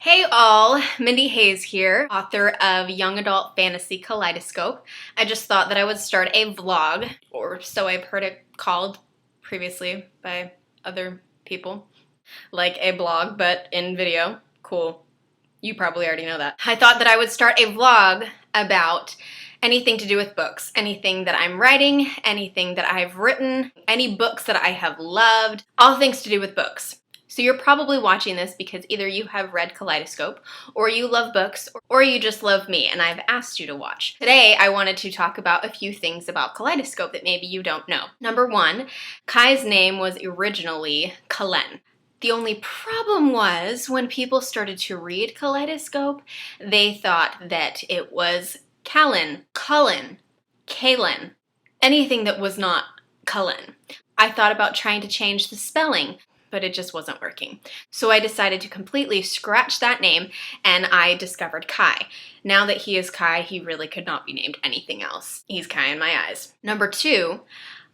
Hey all, Mindy Hayes here, author of young adult fantasy Kaleidoscope. I just thought that I would start a vlog, or so I've heard it called previously by other people. Like a blog, but in video. Cool. You probably already know that. I thought that I would start a vlog about anything to do with books. Anything that I'm writing, anything that I've written, any books that I have loved, all things to do with books. So you're probably watching this because either you have read Kaleidoscope, or you love books, or you just love me and I've asked you to watch. Today I wanted to talk about a few things about Kaleidoscope that maybe you don't know. Number one, Kai's name was originally Kalen. The only problem was when people started to read Kaleidoscope, they thought that it was Callan, Cullen, Kalen, anything that was not Cullen. I thought about trying to change the spelling, but it just wasn't working. So I decided to completely scratch that name and I discovered Kai. Now that he is Kai, he really could not be named anything else. He's Kai in my eyes. Number two,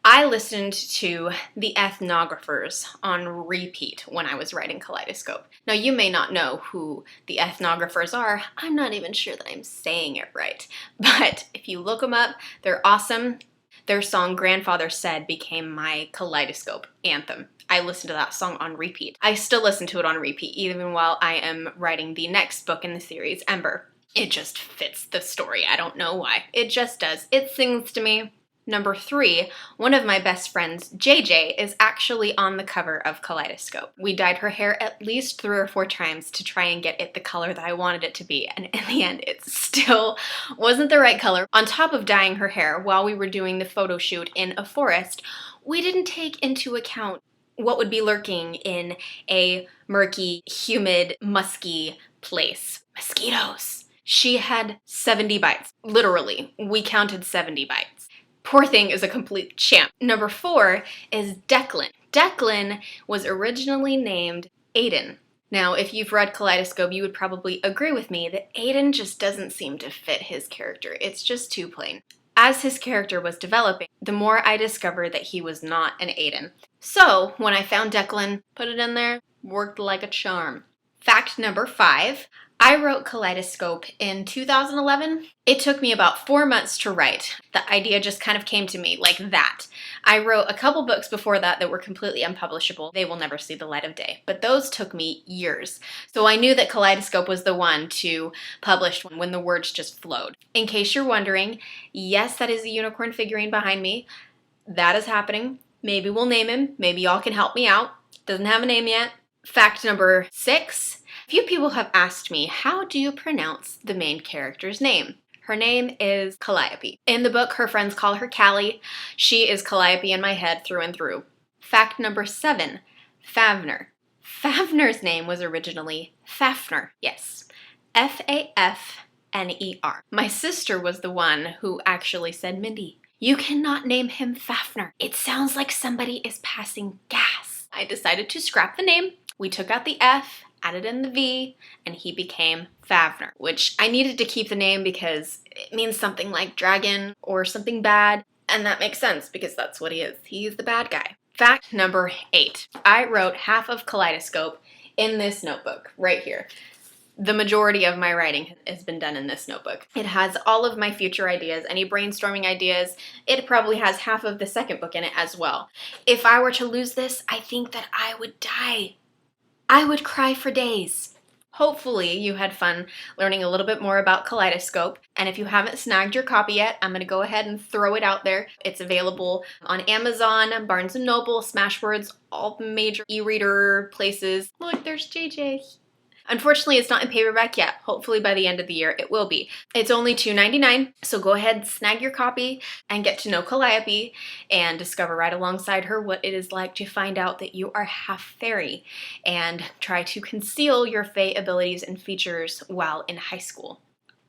I listened to the Ethnographers on repeat when I was writing Kaleidoscope. Now you may not know who the Ethnographers are. I'm not even sure that I'm saying it right. But if you look them up, they're awesome. Their song Grandfather Said became my Kaleidoscope anthem. I listened to that song on repeat. I still listen to it on repeat even while I am writing the next book in the series, Ember. It just fits the story. I don't know why. It just does. It sings to me. Number three, one of my best friends, JJ, is actually on the cover of Kaleidoscope. We dyed her hair at least 3 or 4 times to try and get it the color that I wanted it to be, and in the end it still wasn't the right color. On top of dyeing her hair while we were doing the photo shoot in a forest, we didn't take into account what would be lurking in a murky, humid, musky place. Mosquitoes. She had 70 bites. Literally, we counted 70 bites. Poor thing is a complete champ. Number 4 is Declan. Declan was originally named Aiden. Now, if you've read Kaleidoscope, you would probably agree with me that Aiden just doesn't seem to fit his character. It's just too plain. As his character was developing, the more I discovered that he was not an Aiden. So, when I found Declan, put it in there, worked like a charm. Fact number 5, I wrote Kaleidoscope in 2011. It took me about 4 months to write. The idea just kind of came to me like that. I wrote a couple books before that were completely unpublishable. They will never see the light of day, but those took me years. So I knew that Kaleidoscope was the one to publish when the words just flowed. In case you're wondering, yes, that is a unicorn figurine behind me. That is happening. Maybe we'll name him. Maybe y'all can help me out. Doesn't have a name yet. Fact number 6. Few people have asked me, how do you pronounce the main character's name? Her name is Calliope. In the book, her friends call her Callie. She is Calliope in my head through and through. Fact number 7, Fafner. Fafner's name was originally Fafner. Yes, Fafner. My sister was the one who actually said, Mindy, you cannot name him Fafner. It sounds like somebody is passing gas. I decided to scrap the name. We took out the F, added in the V, and he became Fafner, which I needed to keep the name because it means something like dragon or something bad, and that makes sense because that's what he is. He's the bad guy. Fact number 8. I wrote half of Kaleidoscope in this notebook right here. The majority of my writing has been done in this notebook. It has all of my future ideas, any brainstorming ideas. It probably has half of the second book in it as well. If I were to lose this, I think that I would die. I would cry for days. Hopefully you had fun learning a little bit more about Kaleidoscope, and if you haven't snagged your copy yet, I'm going to go ahead and throw it out there. It's available on Amazon, Barnes & Noble, Smashwords, all the major e-reader places. Look, there's JJ. Unfortunately, it's not in paperback yet. Hopefully by the end of the year it will be. It's only $2.99, so go ahead, snag your copy, and get to know Calliope and discover right alongside her what it is like to find out that you are half fairy and try to conceal your fae abilities and features while in high school.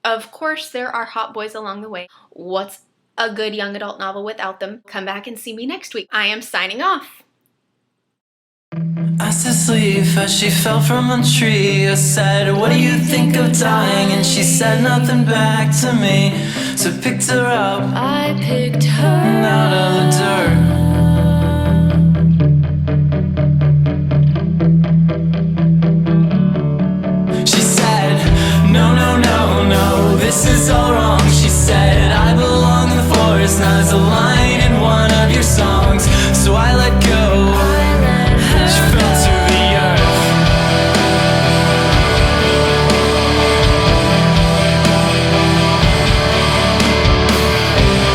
Of course, there are hot boys along the way. What's a good young adult novel without them? Come back and see me next week. I am signing off. As to sleep as she fell from a tree, I said, what do you think of dying? And she said nothing back to me. So picked her up, I picked her out of the dirt. She said this is all wrong. She said, I belong in the forest, not as a line in one of your songs. So I let go. She fell to the earth.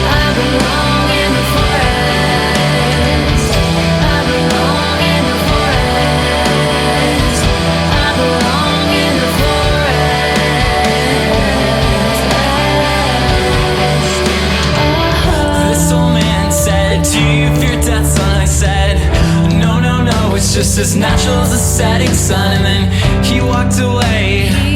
I belong in the forest. I belong in the forest. I belong in the forest. This old man said, do you fear death, son? I said, no, no, no, it's just as natural as the setting sun. And then he walked away.